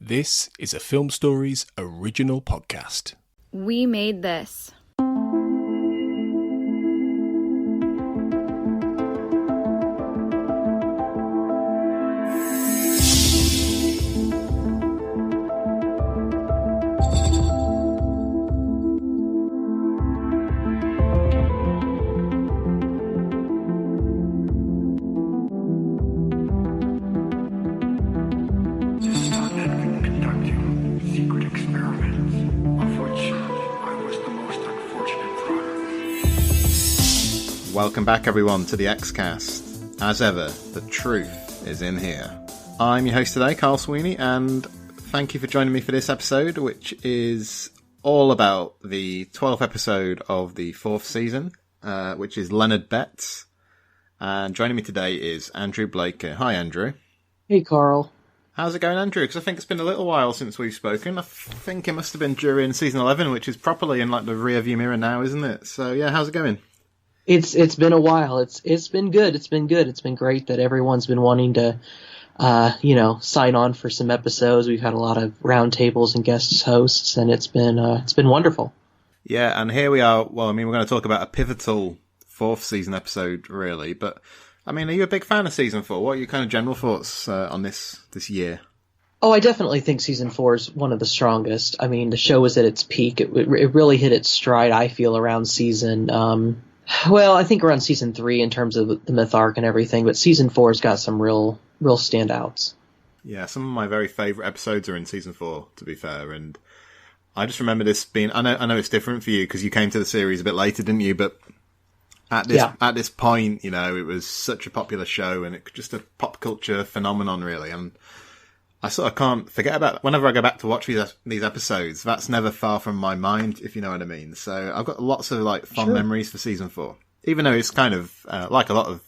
This is a Film Stories original podcast. We made this. Welcome back everyone to the X-Cast. As ever, the truth is in here. I'm your host today, Carl Sweeney, and thank you for joining me for this episode, which is all about the 12th episode of the 4th season, which is Leonard Betts. And joining me today is Andrew Blaker. Hi, Andrew. Hey, Carl. How's it going, Andrew? Because I think it's been a little while since we've spoken. I think it must have been during season 11, which is properly in like the rearview mirror now, isn't it? So yeah, how's it going? It's been a while. It's been good. It's been good. It's been great that everyone's been wanting to, sign on for some episodes. We've had a lot of roundtables and guest hosts, and it's been wonderful. Yeah, and here we are. Well, I mean, we're going to talk about a pivotal 4th season episode, really. But I mean, are you a big fan of season 4? What are your kind of general thoughts on this year? Oh, I definitely think season 4 is one of the strongest. I mean, the show was at its peak. It really hit its stride, I feel, around season. Well, I think around season 3 in terms of the myth arc and everything, but season 4's got some real standouts. Yeah, some of my very favourite episodes are in season 4, to be fair, and I just remember this being, I know it's different for you because you came to the series a bit later, didn't you? But at this point, you know, it was such a popular show and it just a pop culture phenomenon, really, and I sort of can't forget about it. Whenever I go back to watch these episodes, that's never far from my mind, if you know what I mean. So I've got lots of like fond memories for season 4, even though it's kind of like a lot of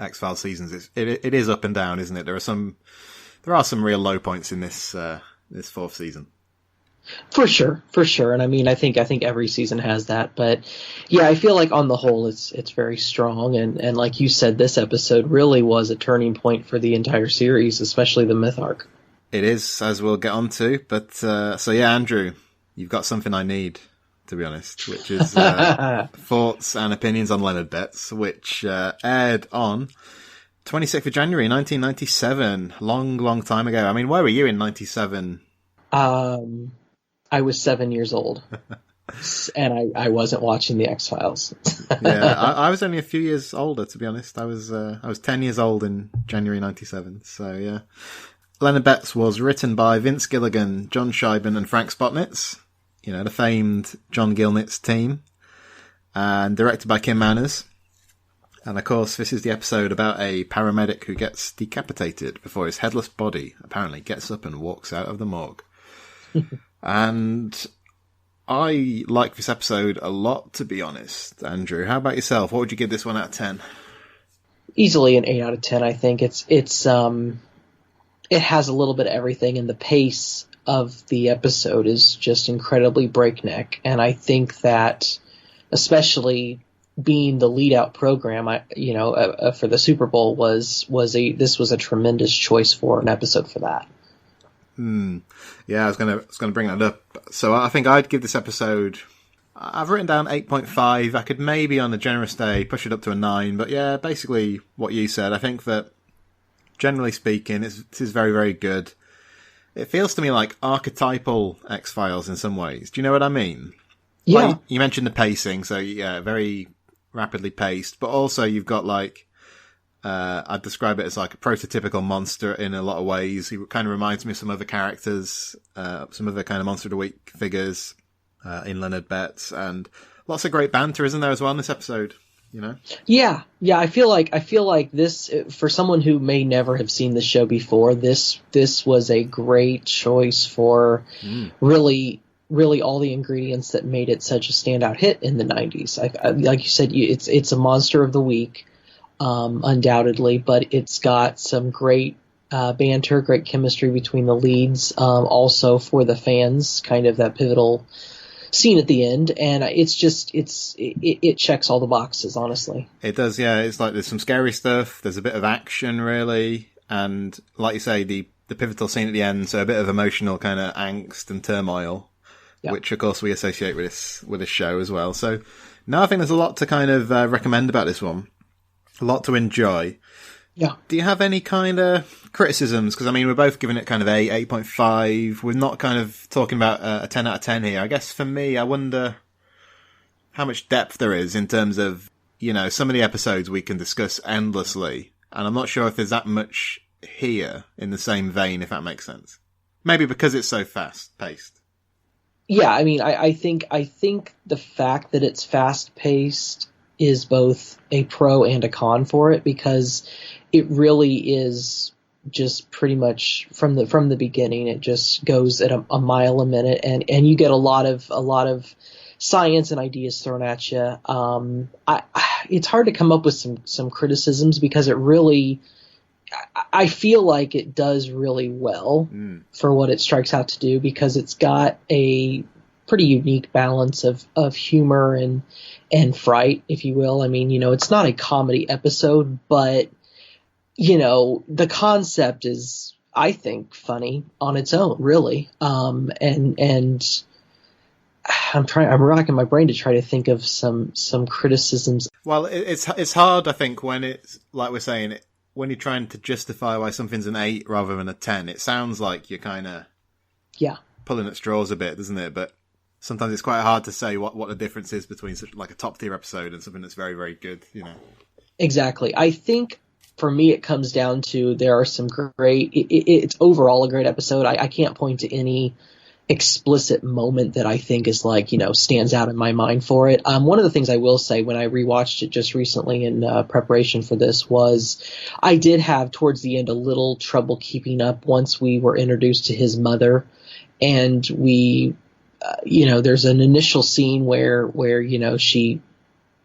X-Files seasons. It is up and down, isn't it? There are some real low points in this 4th season. For sure. And I mean, I think every season has that, but yeah, I feel like on the whole, it's very strong. And like you said, this episode really was a turning point for the entire series, especially the myth arc. It is, as we'll get on to. But, so yeah, Andrew, you've got something I need, to be honest, which is thoughts and opinions on Leonard Betts, which aired on 26th of January, 1997. Long time ago. I mean, where were you in 97? I was 7 years old, and I wasn't watching the X-Files. Yeah, I was only a few years older, to be honest. I was 10 years old in January 97, so yeah. Leonard Betts was written by Vince Gilligan, John Scheiben, and Frank Spotnitz, you know, the famed John Gilnitz team, and directed by Kim Manners. And of course, this is the episode about a paramedic who gets decapitated before his headless body apparently gets up and walks out of the morgue. And I like this episode a lot, to be honest. Andrew, how about yourself? What would you give this one out of 10? Easily an 8 out of 10, I think. It has a little bit of everything, and the pace of the episode is just incredibly breakneck. And I think that, especially being the lead-out program, for the Super Bowl this was a tremendous choice for an episode for that. Yeah, I was gonna bring that up. So I think I'd give this episode, I've written down 8.5. I could maybe on a generous day push it up to a 9, but yeah, basically what you said. I think that generally speaking, this is very, very good. It feels to me like archetypal X-Files in some ways. Do you know what I mean? Yeah. Like, you mentioned the pacing, so yeah, very rapidly paced, but also you've got like, I'd describe it as like a prototypical monster in a lot of ways. He kind of reminds me of some other characters, some other kind of Monster of the Week figures in Leonard Betts, and lots of great banter, isn't there, as well in this episode? You know? Yeah. I feel like this, for someone who may never have seen the show before, this was a great choice for really all the ingredients that made it such a standout hit in the 90s. Like you said, it's a Monster of the Week. Undoubtedly, but it's got some great banter, great chemistry between the leads. Also for the fans, kind of that pivotal scene at the end, and it checks all the boxes, honestly. It does, yeah. It's like there's some scary stuff, there's a bit of action, really, and like you say, the the pivotal scene at the end, so a bit of emotional kind of angst and turmoil, which of course we associate with this show as well. So no, I think there's a lot to kind of recommend about this one, a lot to enjoy. Yeah. Do you have any kind of criticisms? Because I mean, we're both giving it kind of 8.5. We're not kind of talking about a 10 out of 10 here. I guess for me, I wonder how much depth there is in terms of, you know, some of the episodes we can discuss endlessly, and I'm not sure if there's that much here in the same vein, if that makes sense. Maybe because it's so fast paced. Yeah, I mean, I think the fact that it's fast paced is both a pro and a con for it, because it really is just pretty much from the beginning. It just goes at a mile a minute, and you get a lot of science and ideas thrown at you. It's hard to come up with some criticisms, because it really, I feel like it does really well for what it strikes out to do, because it's got a pretty unique balance of humor and fright, if you will. I mean, you know, it's not a comedy episode, but, you know, the concept is, I think, funny on its own, really. And I'm racking my brain to try to think of some criticisms. Well, it's hard, I think, when it's, like we're saying, when you're trying to justify why something's an 8 rather than a 10. It sounds like you're kind of pulling at straws a bit, doesn't it? But sometimes it's quite hard to say what the difference is between such like a top tier episode and something that's very, very good, you know. Exactly. I think for me it comes down to there are some great. It's overall a great episode. I can't point to any explicit moment that I think is like, you know, stands out in my mind for it. One of the things I will say when I rewatched it just recently in preparation for this was I did have towards the end a little trouble keeping up once we were introduced to his mother, and we, you know, there's an initial scene where you know she,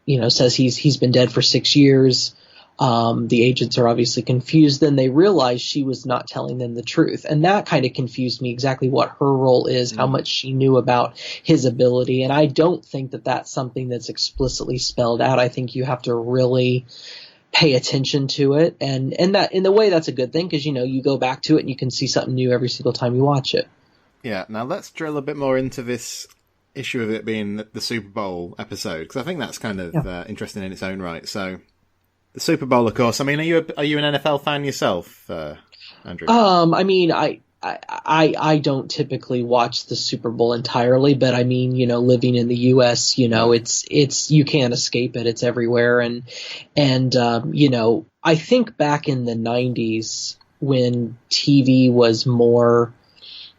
you know, says he's been dead for 6 years. The agents are obviously confused. Then they realize she was not telling them the truth. And that kind of confused me, exactly what her role is, how much she knew about his ability. And I don't think that that's something that's explicitly spelled out. I think you have to really pay attention to it. And that, in a way, that's a good thing, because, you know, you go back to it and you can see something new every single time you watch it. Yeah. Now let's drill a bit more into this issue of it being the Super Bowl episode, because I think that's kind of interesting in its own right. So, the Super Bowl, of course. I mean, are you an NFL fan yourself, Andrew? I mean, I don't typically watch the Super Bowl entirely, but I mean, you know, living in the U.S., you know, it's you can't escape it. It's everywhere, and you know, I think back in the 90s when TV was more,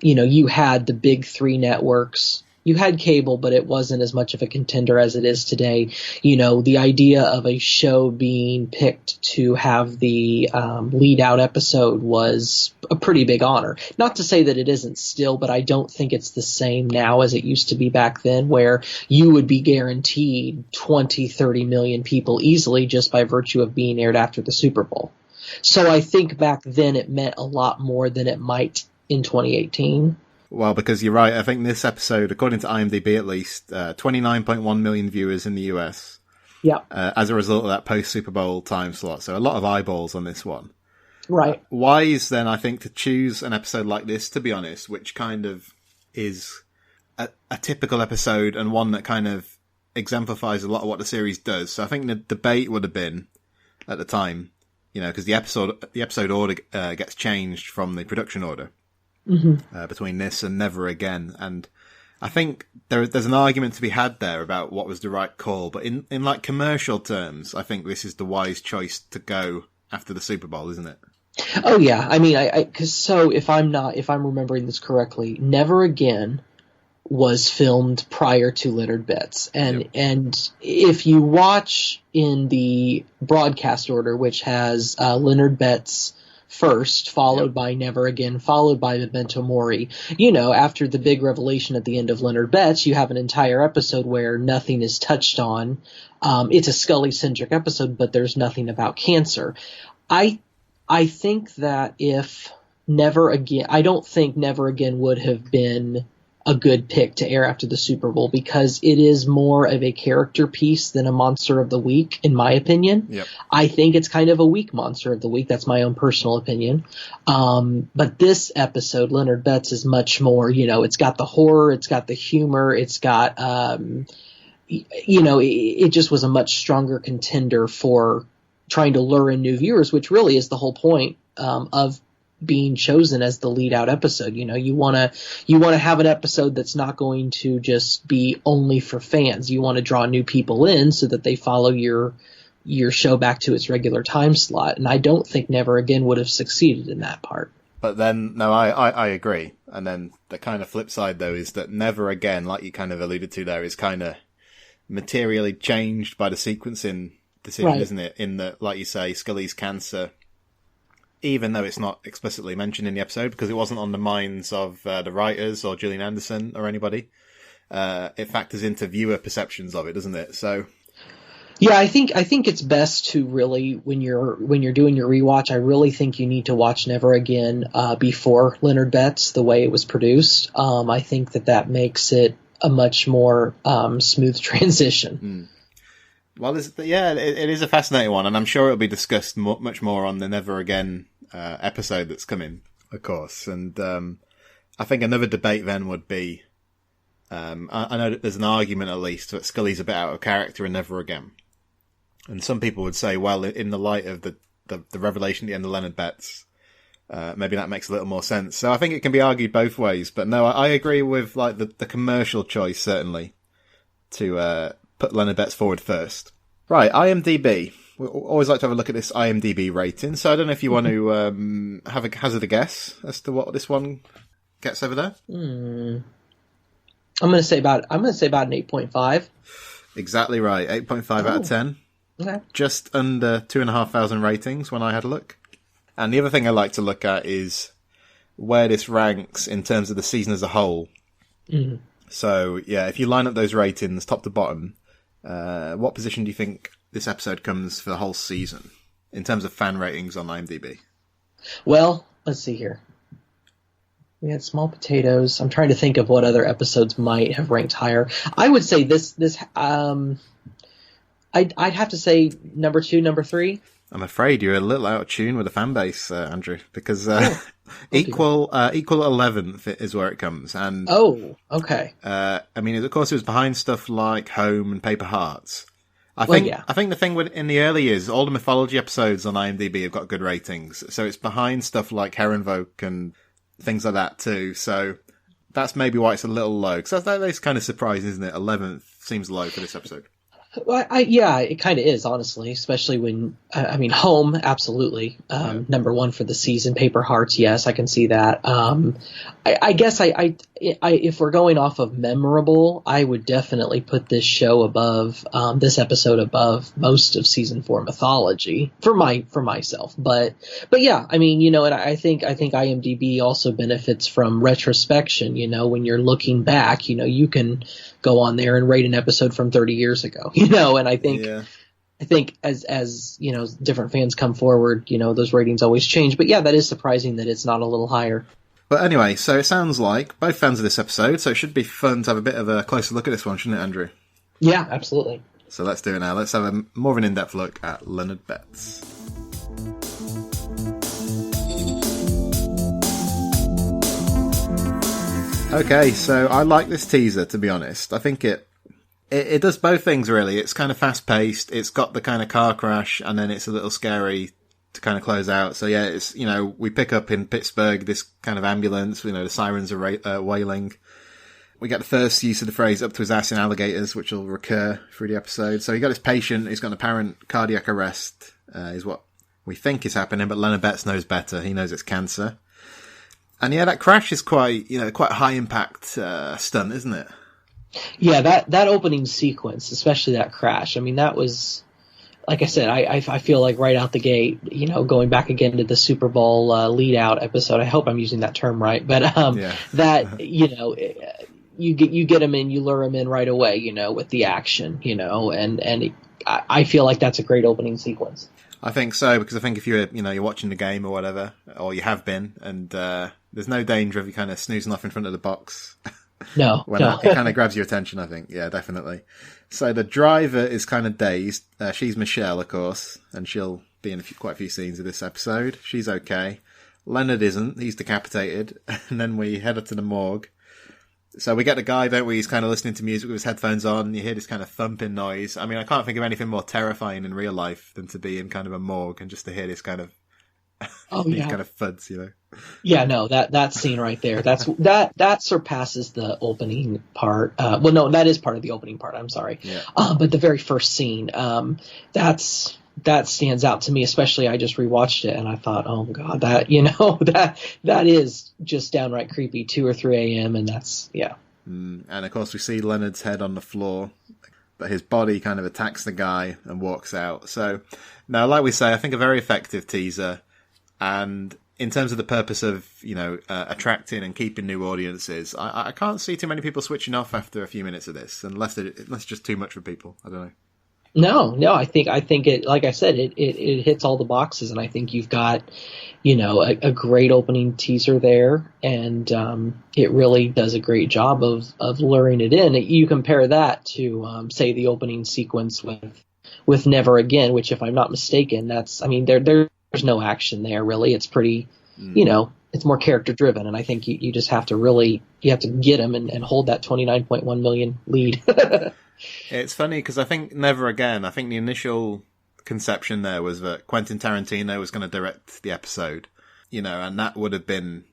you know, you had the big 3 networks. You had cable, but it wasn't as much of a contender as it is today. You know, the idea of a show being picked to have the lead out episode was a pretty big honor. Not to say that it isn't still, but I don't think it's the same now as it used to be back then, where you would be guaranteed 20, 30 million people easily just by virtue of being aired after the Super Bowl. So I think back then it meant a lot more than it might in 2018. Well, because you're right. I think this episode, according to IMDb at least, 29.1 million viewers in the US. Yeah. As a result of that post-Super Bowl time slot. So a lot of eyeballs on this one. Right. Wise, then, I think, to choose an episode like this, to be honest, which kind of is a typical episode and one that kind of exemplifies a lot of what the series does. So I think the debate would have been, at the time, you know, because the episode order gets changed from the production order. Mm-hmm. Between this and Never Again, and I think there's an argument to be had there about what was the right call, but in like commercial terms, I think this is the wise choice to go after the Super Bowl, isn't it? Oh yeah, I mean, so if I'm remembering this correctly, Never Again was filmed prior to Leonard Betts, and if you watch in the broadcast order, which has Leonard Betts first, followed by Never Again, followed by Memento Mori. You know, after the big revelation at the end of Leonard Betts, you have an entire episode where nothing is touched on. It's a Scully-centric episode, but there's nothing about cancer. I think that if Never Again, I don't think Never Again would have been a good pick to air after the Super Bowl, because it is more of a character piece than a Monster of the Week, in my opinion. Yep. I think it's kind of a weak Monster of the Week. That's my own personal opinion. But this episode, Leonard Betts, is much more, it's got the horror, it's got the humor, it's got, it just was a much stronger contender for trying to lure in new viewers, which really is the whole point of being chosen as the lead out episode. You want to have an episode that's not going to just be only for fans. You want to draw new people in so that they follow your show back to its regular time slot. And I don't think Never Again would have succeeded in that part. But then, no, I agree. And then the kind of flip side, though, is that Never Again, like you kind of alluded to there, is kind of materially changed by the sequencing decision, right, isn't it? In that, like you say, Scully's cancer, even though it's not explicitly mentioned in the episode, because it wasn't on the minds of the writers or Gillian Anderson or anybody, it factors into viewer perceptions of it, doesn't it? So, yeah, I think it's best to really, when you're doing your rewatch, I really think you need to watch Never Again before Leonard Betts, the way it was produced. I think that makes it a much more smooth transition. Well, it is a fascinating one, and I'm sure it'll be discussed much more on the Never Again episode that's coming, of course. And I think another debate then would be, I know that there's an argument at least that Scully's a bit out of character in Never Again. And some people would say, well, in the light of the revelation at the end of Leonard Betts, maybe that makes a little more sense. So I think it can be argued both ways. But no, I agree with like the commercial choice, certainly, to put Leonard Betts forward first. Right, IMDb. We always like to have a look at this IMDb rating. So I don't know if you want to have a hazard a guess as to what this one gets over there. I'm going to say about an 8.5. Exactly right, 8.5 out of 10. Okay. Just under 2,500 ratings when I had a look. And the other thing I like to look at is where this ranks in terms of the season as a whole. Mm-hmm. So, yeah, if you line up those ratings top to bottom, what position do you think this episode comes for the whole season in terms of fan ratings on IMDb? Well, let's see here. We had Small Potatoes. I'm trying to think of what other episodes might have ranked higher. I would say I'd have to say number 2, number 3. I'm afraid you're a little out of tune with the fan base, Andrew, because equal 11th is where it comes. And okay. I mean, of course, it was behind stuff like Home and Paper Hearts. I think the thing in the early years, all the mythology episodes on IMDb have got good ratings, so it's behind stuff like Herrenvolk and things like that too. So that's maybe why it's a little low. Because that's kind of surprising, isn't it? 11th seems low for this episode. Well, it kind of is, honestly, especially when, Home, absolutely. Number 1 for the season. Paper Hearts, yes, I can see that. I guess if we're going off of memorable, I would definitely put this show above, this episode above most of season 4 mythology for myself. But yeah, and I think IMDb also benefits from retrospection, when you're looking back, you can go on there and rate an episode from 30 years ago, and I think as different fans come forward, those ratings always change. But yeah, that is surprising that it's not a little higher. But anyway, so it sounds like both fans of this episode, so it should be fun to have a bit of a closer look at this one, shouldn't it, Andrew? Yeah, absolutely. So let's do it now. Let's have more of an in-depth look at Leonard Betts. Okay, so I like this teaser, to be honest. I think it does both things, really. It's kind of fast-paced, it's got the kind of car crash, and then it's a little scary to kind of close out. So yeah, it's, we pick up in Pittsburgh this kind of ambulance, the sirens are wailing. We get the first use of the phrase "up to his ass in alligators," which will recur through the episode. So you got this patient who's got an apparent cardiac arrest, is what we think is happening, but Leonard Betts knows better. He knows it's cancer. And yeah, that crash is quite high impact stunt, isn't it? Yeah, that opening sequence, especially that crash. That was, like I said, I feel like right out the gate, going back again to the Super Bowl lead out episode. I hope I'm using that term right, but that you get them in, you lure them in right away, with the action, and I feel like that's a great opening sequence. I think so, because I think if you're watching the game or whatever, or you have been, and there's no danger of you kind of snoozing off in front of the box No, no. It kind of grabs your attention, I think. Yeah, definitely. So the driver is kind of dazed. She's Michelle, of course, and she'll be in quite a few scenes of this episode. She's okay. Leonard isn't. He's decapitated. And then we head up to the morgue. So we get the guy, don't we? He's kind of listening to music with his headphones on. You hear this kind of thumping noise. I mean, I can't think of anything more terrifying in real life than to be in kind of a morgue and just to hear this kind of these kind of thuds, you know. Yeah, no, that scene right there, that surpasses the opening part. Well, no, that is part of the opening part. I'm sorry. Yeah. But the very first scene, that stands out to me, especially I just rewatched it and I thought, oh God, that is just downright creepy, 2 or 3 a.m. and that's, yeah. And of course we see Leonard's head on the floor, but his body kind of attacks the guy and walks out. So now, like we say, I think a very effective teaser. And in terms of the purpose of, attracting and keeping new audiences, I can't see too many people switching off after a few minutes of this, unless it's just too much for people. I don't know. No, I think it, like I said, it hits all the boxes, and I think you've got, a great opening teaser there, and it really does a great job of luring it in. You compare that to, say, the opening sequence with Never Again, which, if I'm not mistaken, there's no action there really. It's pretty, it's more character driven, and I think you just have to get him and hold that 29.1 million lead. It's funny because I think Never Again, I think the initial conception there was that Quentin Tarantino was going to direct the episode, and that would have been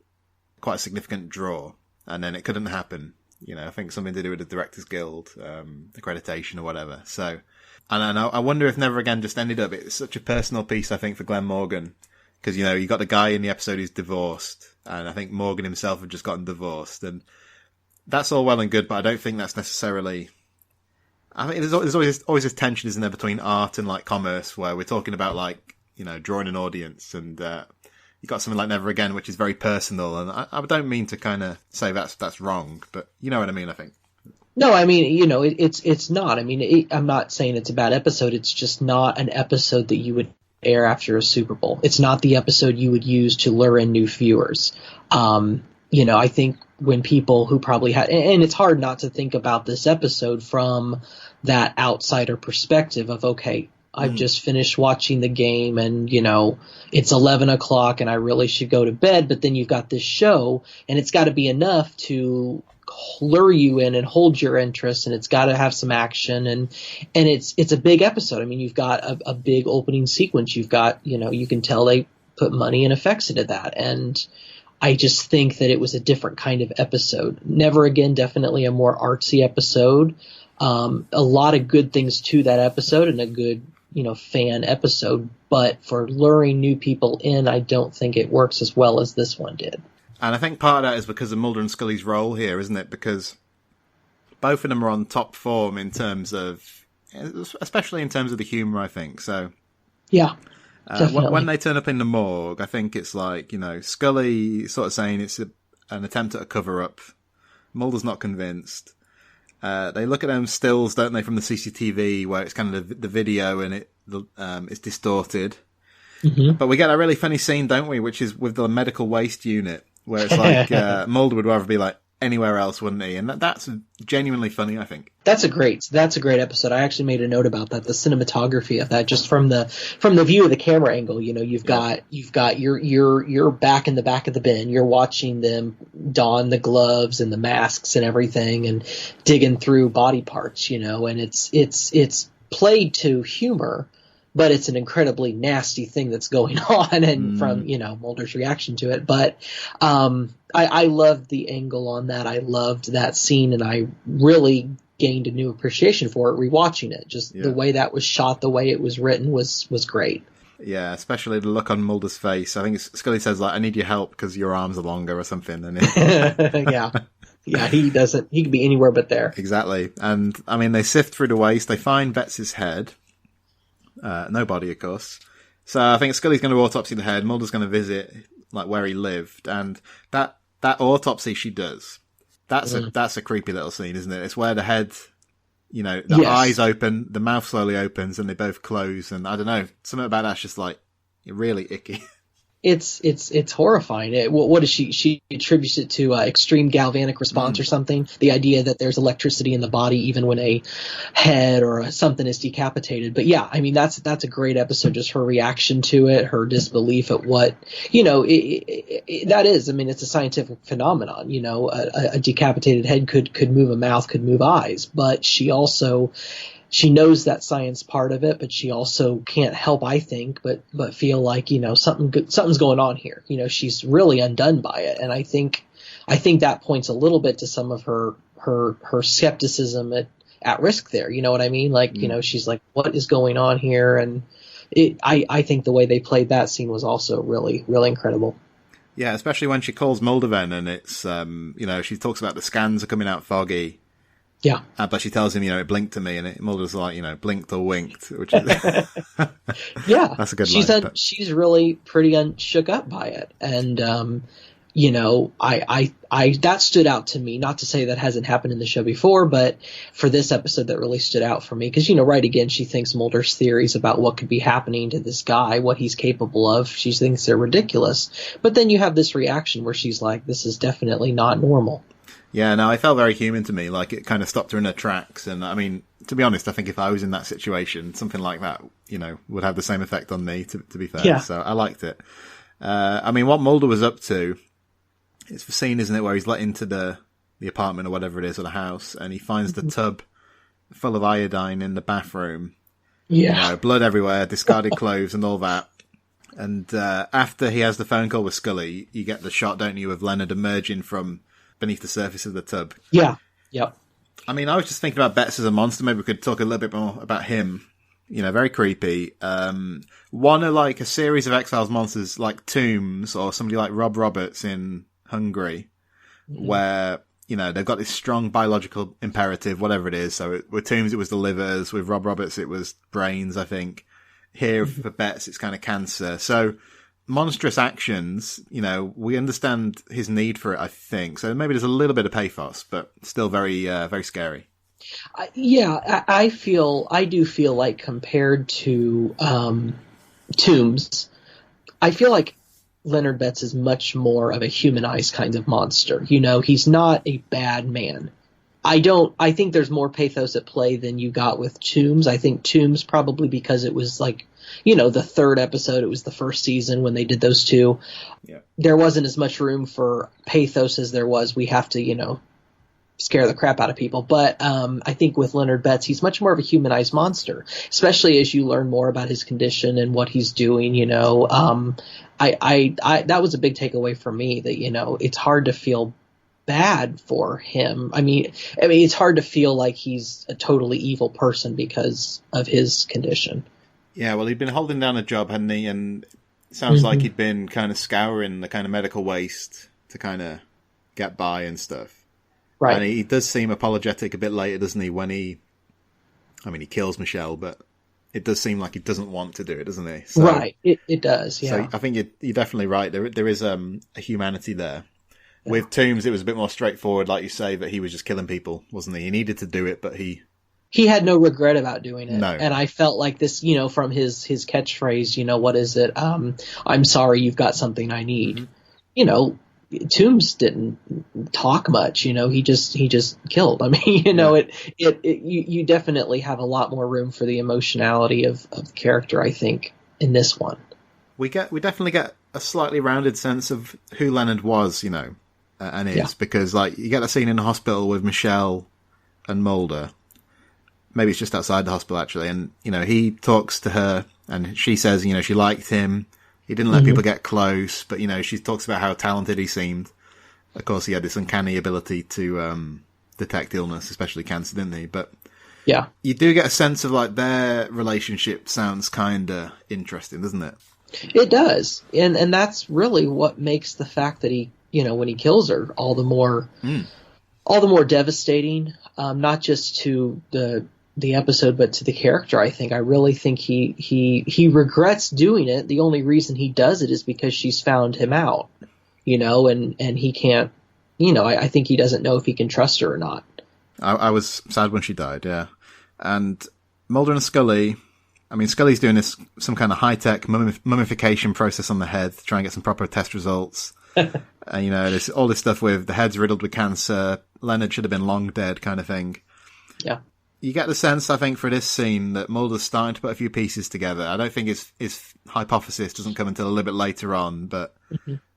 quite a significant draw, and then it couldn't happen. I think something to do with the Directors Guild, accreditation or whatever. So, and I wonder if Never Again just ended up, it's such a personal piece, I think, for Glenn Morgan. Because, you got the guy in the episode who's divorced, and I think Morgan himself had just gotten divorced, and that's all well and good, but I don't think that's necessarily... I think there's always this tension, isn't there, between art and, like, commerce, where we're talking about, like, drawing an audience, and you got something like Never Again, which is very personal, and I don't mean to kind of say that's wrong, but you know what I mean, I think. No, I mean, it's not. I mean, I'm not saying it's a bad episode. It's just not an episode that you would air after a Super Bowl. It's not the episode you would use to lure in new viewers. I think when people who probably had, and it's hard not to think about this episode from that outsider perspective of, okay, I've just finished watching the game and, it's 11 o'clock and I really should go to bed. But then you've got this show and it's got to be enough to lure you in and hold your interest, and it's got to have some action, and it's a big episode. I mean, you've got a big opening sequence. You've got, you can tell they put money and effects into that, and I just think that it was a different kind of episode. Never Again, definitely a more artsy episode. A lot of good things to that episode and a good, fan episode, but for luring new people in, I don't think it works as well as this one did. And I think part of that is because of Mulder and Scully's role here, isn't it? Because both of them are on top form in terms of, especially in terms of the humour, I think. So, yeah, when they turn up in the morgue, I think it's like, Scully sort of saying it's an attempt at a cover-up. Mulder's not convinced. They look at them stills, don't they, from the CCTV, where it's kind of the video and it's distorted. Mm-hmm. But we get a really funny scene, don't we, which is with the medical waste unit, where it's like Mulder would rather be like anywhere else, wouldn't he? And that's genuinely funny, I think. That's a great episode. I actually made a note about that. The cinematography of that, just from the view of the camera angle, you've got you're back in the back of the bin. You're watching them don the gloves and the masks and everything, and digging through body parts, and it's played to humor. But it's an incredibly nasty thing that's going on, and from, Mulder's reaction to it. But I loved the angle on that. I loved that scene, and I really gained a new appreciation for it rewatching it. Just the way that was shot, the way it was written was great. Yeah, especially the look on Mulder's face. I think Scully says, like, I need your help because your arms are longer or something. And Yeah, he can be anywhere but there. Exactly. And, I mean, they sift through the waste. They find Betts' head. No body, of course. So I think Scully's going to autopsy the head. Mulder's going to visit, like, where he lived. And that autopsy she does, that's a creepy little scene, isn't it? It's where the head, the eyes open, the mouth slowly opens, and they both close. And I don't know, something about that's just, like, really icky. It's horrifying. What is she attributes it to extreme galvanic response or something. The idea that there's electricity in the body even when a head or something is decapitated. But yeah, I mean that's a great episode. Just her reaction to it, her disbelief at what that is. I mean, it's a scientific phenomenon. A decapitated head could move a mouth, could move eyes, but she knows that science part of it, but she also can't help, I think, but feel like, something's going on here. She's really undone by it. And I think that points a little bit to some of her skepticism at risk there. You know what I mean? Like, she's like, what is going on here? And I think the way they played that scene was also really, really incredible. Yeah, especially when she calls Mulder then, and it's, she talks about the scans are coming out foggy. Yeah. But she tells him, it blinked to me, and Mulder's like, blinked or winked, which is... Yeah. That's a good line. She's really pretty shook up by it. And, that stood out to me. Not to say that hasn't happened in the show before, but for this episode that really stood out for me. Because, right again, she thinks Mulder's theories about what could be happening to this guy, what he's capable of, she thinks they're ridiculous. But then you have this reaction where she's like, this is definitely not normal. Yeah, no, it felt very human to me. Like, it kind of stopped her in her tracks. And, I mean, to be honest, I think if I was in that situation, something like that, would have the same effect on me, to be fair. Yeah. So I liked it. I mean, what Mulder was up to, it's the scene, isn't it, where he's let into the apartment or whatever it is, or the house, and he finds the tub full of iodine in the bathroom. Yeah. Blood everywhere, discarded clothes and all that. And after he has the phone call with Scully, you get the shot, don't you, of Leonard emerging from beneath the surface of the tub. Yeah. Yep. I mean, I was just thinking about Betts as a monster. Maybe we could talk a little bit more about him. Very creepy. One of like a series of X-Files monsters like Tombs or somebody like Rob Roberts in Hungary, where, they've got this strong biological imperative, whatever it is. So with Tombs, it was the livers. With Rob Roberts, it was brains, I think. Here for Betts, it's kind of cancer. So monstrous actions, we understand his need for it, I think. So maybe there's a little bit of pathos, but still very, very scary. Yeah, I do feel like compared to Tombs, I feel like Leonard Betts is much more of a humanized kind of monster. He's not a bad man. I think there's more pathos at play than you got with Tombs. I think Tombs probably because it was like, the third episode, it was the first season when they did those two. Yeah. There wasn't as much room for pathos as there was. We have to, scare the crap out of people. But I think with Leonard Betts, he's much more of a humanized monster, especially as you learn more about his condition and what he's doing. That was a big takeaway for me that, it's hard to feel bad for him. I mean, it's hard to feel like he's a totally evil person because of his condition. Yeah, well, he'd been holding down a job, hadn't he? And it sounds like he'd been kind of scouring the kind of medical waste to kind of get by and stuff. Right. And he does seem apologetic a bit later, doesn't he? When he kills Michelle, but it does seem like he doesn't want to do it, doesn't he? So, right. It does, yeah. So I think you're definitely right. There is a humanity there. Yeah. With Tombs, it was a bit more straightforward, like you say, that he was just killing people, wasn't he? He needed to do it, but he had no regret about doing it. No. And I felt like this, from his catchphrase, what is it? I'm sorry, you've got something I need. Mm-hmm. Tombs didn't talk much, he just killed. I mean, you definitely have a lot more room for the emotionality of the character, I think, in this one. We definitely get a slightly rounded sense of who Leonard was, and is, because like you get a scene in the hospital with Michelle and Mulder. Maybe it's just outside the hospital, actually. And, he talks to her and she says, she liked him. He didn't let people get close, but, she talks about how talented he seemed. Of course, he had this uncanny ability to detect illness, especially cancer, didn't he? But yeah, you do get a sense of, like, their relationship sounds kind of interesting, doesn't it? It does. And that's really what makes the fact that he, when he kills her all the more devastating, not just to the episode, but to the character. I think I really think he regrets doing it. The only reason he does it is because she's found him out, and he can't, I think he doesn't know if he can trust her or not. I was sad when she died. Yeah. And Mulder and Scully, I mean, Scully's doing some kind of high-tech mummification process on the head to try and get some proper test results. And, there's all this stuff with the head's riddled with cancer. Leonard should have been long dead kind of thing. Yeah. You get the sense, I think, for this scene that Mulder's starting to put a few pieces together. I don't think his hypothesis doesn't come until a little bit later on, but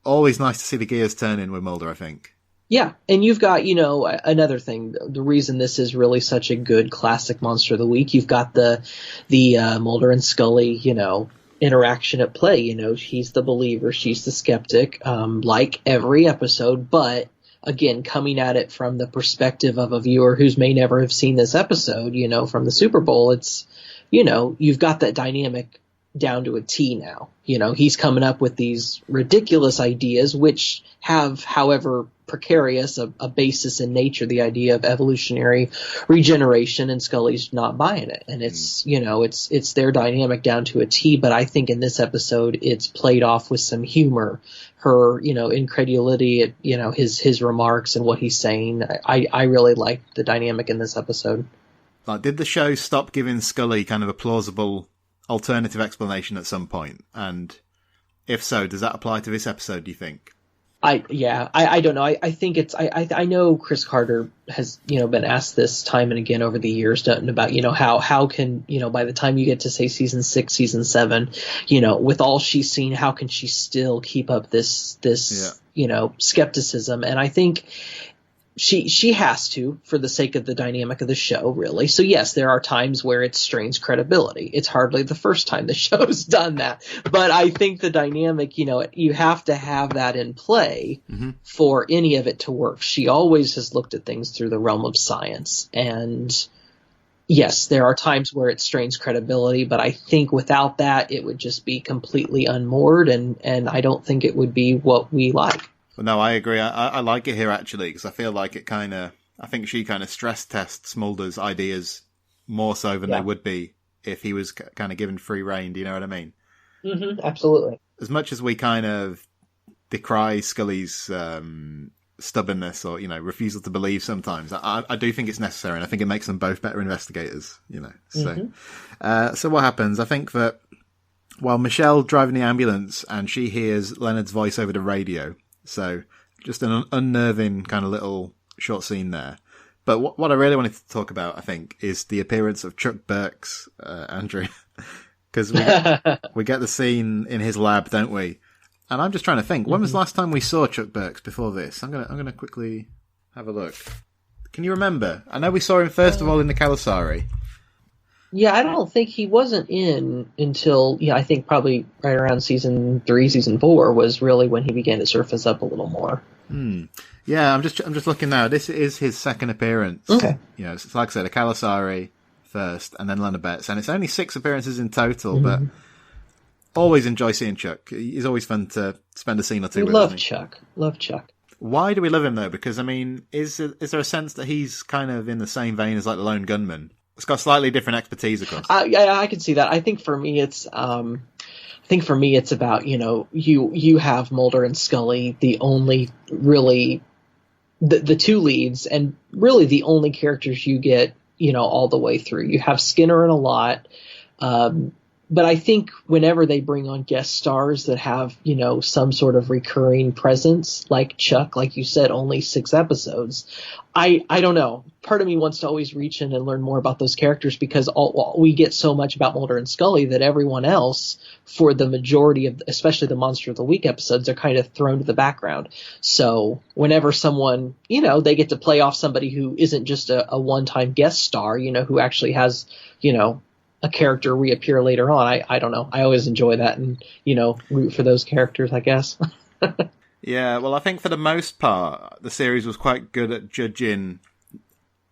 always nice to see the gears turning with Mulder, I think. Yeah, and you've got, another thing, the reason this is really such a good classic Monster of the Week, you've got the Mulder and Scully, interaction at play. He's the believer, she's the skeptic, like every episode, but again, coming at it from the perspective of a viewer who's may never have seen this episode, from the Super Bowl, it's, you've got that dynamic down to a T now. He's coming up with these ridiculous ideas, which have, however precarious, a basis in nature, the idea of evolutionary regeneration, and Scully's not buying it. And it's, it's their dynamic down to a T, but I think in this episode, it's played off with some humor. Her, incredulity at, his remarks and what he's saying. I really like the dynamic in this episode. Like, did the show stop giving Scully kind of a plausible alternative explanation at some point? And if so, does that apply to this episode, do you think? I don't know. I think it's, I know Chris Carter has, been asked this time and again over the years about, how can, by the time you get to say season 6, season 7, with all she's seen, how can she still keep up this, skepticism? And I think she has to, for the sake of the dynamic of the show, really. So yes, there are times where it strains credibility. It's hardly the first time the show's done that. But I think the dynamic, you have to have that in play for any of it to work. She always has looked at things through the realm of science. And yes, there are times where it strains credibility, but I think without that, it would just be completely unmoored, and I don't think it would be what we like. Well, no, I agree. I like it here, actually, because I feel like I think she kind of stress tests Mulder's ideas more so than they would be if he was kind of given free rein. Do you know what I mean? Mm-hmm, absolutely. As much as we kind of decry Scully's stubbornness or, refusal to believe sometimes, I do think it's necessary, and I think it makes them both better investigators, So, so what happens? I think that while Michelle driving the ambulance and she hears Leonard's voice over the radio, so just an unnerving kind of little short scene there. But what I really wanted to talk about, I think, is the appearance of Chuck Burks, Andrew, because we get the scene in his lab, don't we? And I'm just trying to think, when was the last time we saw Chuck Burks before this? I'm gonna quickly have a look. Can you remember? I know we saw him first of all in the Calasari. Yeah, I don't think he wasn't in until, I think probably right around season 3, season 4 was really when he began to surface up a little more. Yeah, I'm just looking now. This is his second appearance. Okay. It's like I said, a Calasari first, and then Leonard Betts, and it's only 6 appearances in total. But always enjoy seeing Chuck. He's always fun to spend a scene or two with. Love Chuck. Why do we love him though? Because I mean, is there a sense that he's kind of in the same vein as like the Lone Gunman? It's got slightly different expertise, of course. I can see that. I think for me, it's about, you have Mulder and Scully, the only really, the two leads, and really the only characters you get, all the way through. You have Skinner in a lot, but I think whenever they bring on guest stars that have, some sort of recurring presence, like Chuck, like you said, only 6 episodes, I don't know. Part of me wants to always reach in and learn more about those characters, because we get so much about Mulder and Scully that everyone else, for the majority of, especially the Monster of the Week episodes, are kind of thrown to the background. So whenever someone, they get to play off somebody who isn't just a one-time guest star, who actually has, a character reappear later on. I don't know. I always enjoy that and, root for those characters, I guess. Yeah, well, I think for the most part, the series was quite good at judging,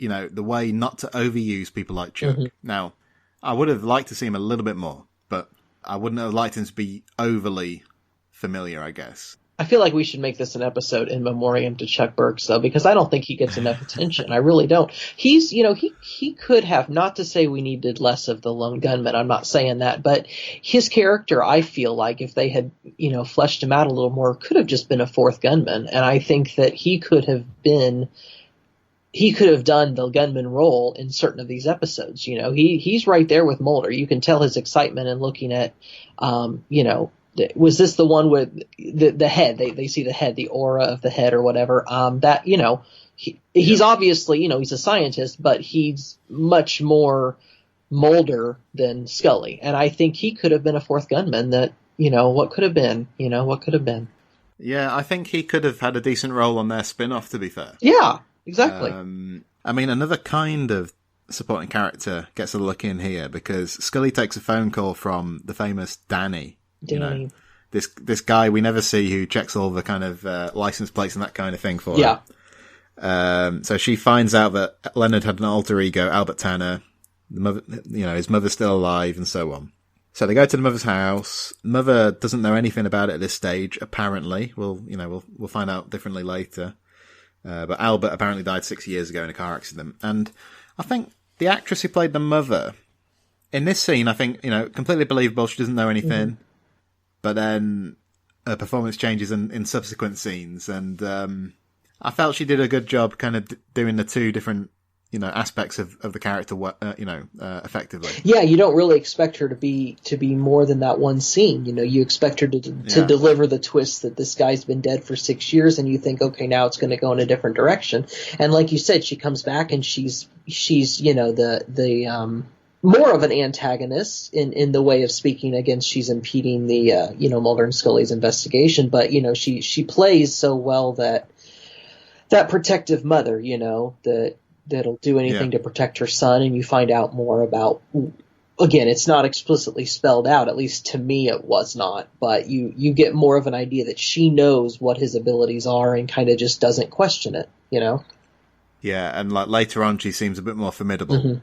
the way not to overuse people like Chuck. Now, I would have liked to see him a little bit more, but I wouldn't have liked him to be overly familiar, I guess. I feel like we should make this an episode in memoriam to Chuck Burks, though, because I don't think he gets enough attention. I really don't. He's, he could have, not to say we needed less of the Lone Gunman, I'm not saying that, but his character, I feel like if they had, fleshed him out a little more, could have just been a 4th gunman. And I think that he could have been he could have done the gunman role in certain of these episodes. You know, he's right there with Mulder. You can tell his excitement in looking at, you know, was this the one with the head? They see the head, the aura of the head or whatever. That, you know, he's obviously, you know, he's a scientist, but he's much more Mulder than Scully. And I think he could have been a fourth gunman that, you know, what could have been. Yeah, I think he could have had a decent role on their spin-off, to be fair. Yeah, exactly. I mean, another kind of supporting character gets a look in here because Scully takes a phone call from the famous Danny. You know, this guy we never see who checks all the kind of license plates and that kind of thing for her. So she finds out that Leonard had an alter ego, Albert Tanner. The mother, you know, his mother's still alive and so on. So they go to the mother's house. Mother doesn't know anything about it at this stage, apparently. We'll find out differently later. But Albert apparently died 6 years ago in a car accident. And I think the actress who played the mother in this scene, I think, you know, completely believable. She doesn't know anything. Mm-hmm. But then her performance changes in subsequent scenes. And I felt she did a good job kind of doing the two different, you know, aspects of the character, effectively. Yeah, you don't really expect her to be more than that one scene. You know, you expect her to deliver the twist that this guy's been dead for 6 years, and you think, okay, now it's going to go in a different direction. And like you said, she comes back and she's you know, the more of an antagonist in the way of speaking against. She's impeding the you know, Mulder and Scully's investigation, but you know, she plays so well that protective mother, you know, that'll do anything to protect her son, and you find out more about, again, it's not explicitly spelled out, at least to me it was not, but you get more of an idea that she knows what his abilities are and kind of just doesn't question it, you know? Yeah, and like later on she seems a bit more formidable,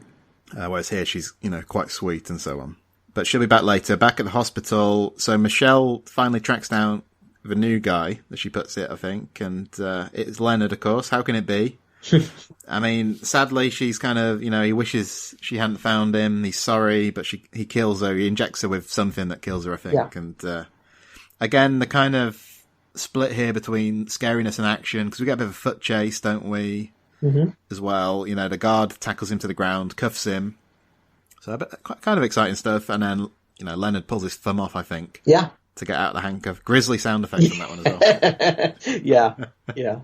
whereas here she's, you know, quite sweet and so on. But she'll be back later, back at the hospital. So Michelle finally tracks down the new guy, as she puts it, I think, and it's Leonard, of course. How can it be? I mean, sadly, she's kind of, you know, he wishes she hadn't found him. He's sorry, but he kills her. He injects her with something that kills her, I think. Yeah. And again, the kind of split here between scariness and action, because we get a bit of a foot chase, don't we? Mm-hmm. As well, you know, the guard tackles him to the ground, cuffs him. So kind of exciting stuff. And then, you know, Leonard pulls his thumb off, I think. Yeah. To get out of the handcuff. Grisly sound effects on that one as well. Yeah.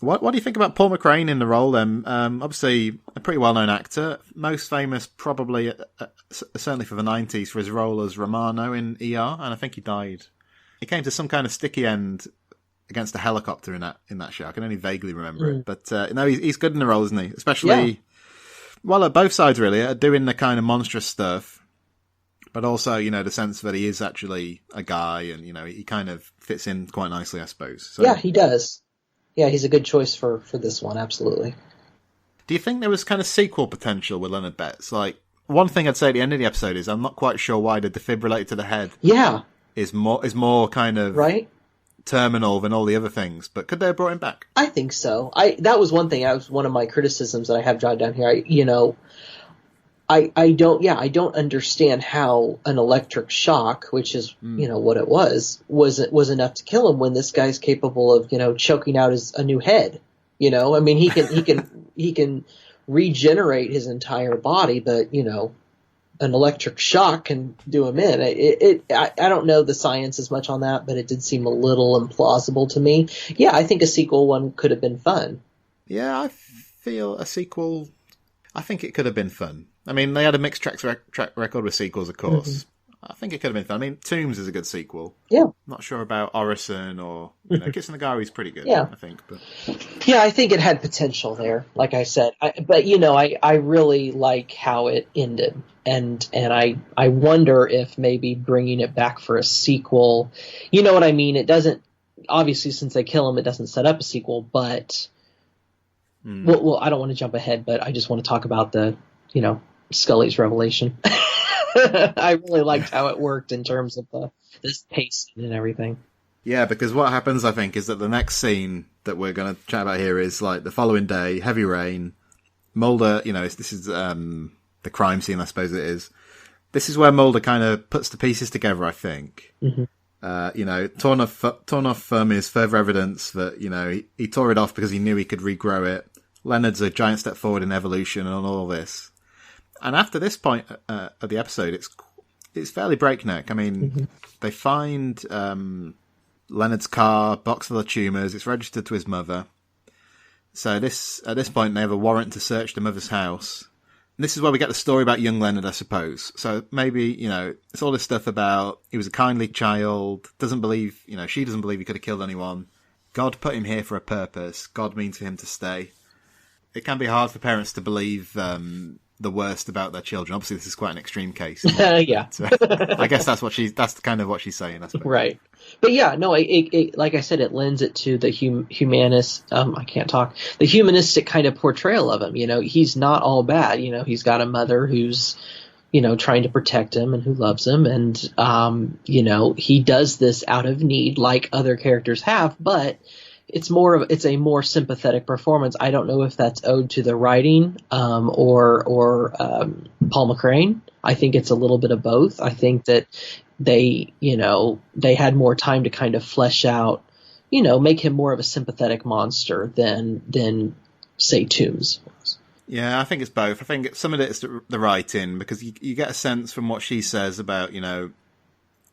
What do you think about Paul McCrane in the role then? Obviously, a pretty well-known actor. Most famous probably, certainly for the 90s, for his role as Romano in ER, and I think he died. He came to some kind of sticky end against a helicopter in that show. I can only vaguely remember it. But no, he's good in the role, isn't he? Especially, well, at both sides really, at doing the kind of monstrous stuff, but also, you know, the sense that he is actually a guy and, you know, he kind of fits in quite nicely, I suppose. So, yeah, he does. Yeah, he's a good choice for this one, absolutely. Do you think there was kind of sequel potential with Leonard Betts? Like, one thing I'd say at the end of the episode is I'm not quite sure why the defibrillator to the head is more kind of terminal than all the other things, but could they have brought him back? I think so. That was one thing. That was one of my criticisms that I have jotted down here. I don't understand how an electric shock, which is, you know, what it was enough to kill him when this guy's capable of, you know, choking out a new head. You know, I mean, he can regenerate his entire body, but, you know, an electric shock can do him in. I don't know the science as much on that, but it did seem a little implausible to me. Yeah, I think a sequel one could have been fun. Yeah, I feel a sequel, I think it could have been fun. I mean, they had a mixed track record with sequels, of course. Mm-hmm. I think it could have been fun. I mean, Tombs is a good sequel. Yeah. Not sure about Orison or, you know, Kiss and the Gary is pretty good, I think. But yeah, I think it had potential there, like I said. But, you know, I really like how it ended. And I wonder if maybe bringing it back for a sequel, you know what I mean? It doesn't, obviously, since they kill him, it doesn't set up a sequel, but, well, I don't want to jump ahead, but I just want to talk about the, you know, Scully's revelation. I really liked how it worked in terms of this pacing and everything. Yeah, because what happens, I think, is that the next scene that we're going to chat about here is like the following day, heavy rain. Mulder, you know, this is the crime scene, I suppose it is. This is where Mulder kind of puts the pieces together, I think. Mm-hmm. torn off is further evidence that, he tore it off because he knew he could regrow it. Leonard's a giant step forward in evolution and all this. And after this point of the episode, it's fairly breakneck. I mean, they find Leonard's car, box full of tumours. It's registered to his mother. So at this point, they have a warrant to search the mother's house. And this is where we get the story about young Leonard, I suppose. So maybe, it's all this stuff about he was a kindly child, doesn't believe, she doesn't believe he could have killed anyone. God put him here for a purpose. God means for him to stay. It can be hard for parents to believe the worst about their children. Obviously, this is quite an extreme case. Yeah. So, I guess that's kind of what she's saying, I suppose. Right. But yeah, no, it like I said, it lends it to the the humanistic kind of portrayal of him. He's not all bad. He's got a mother who's, trying to protect him and who loves him. And, he does this out of need like other characters have, but it's a more sympathetic performance. I don't know if that's owed to the writing, or Paul McCrane. I think it's a little bit of both. I think that they had more time to kind of flesh out, make him more of a sympathetic monster than say Toombs was. Yeah, I think it's both. I think some of it is the writing, because you get a sense from what she says about,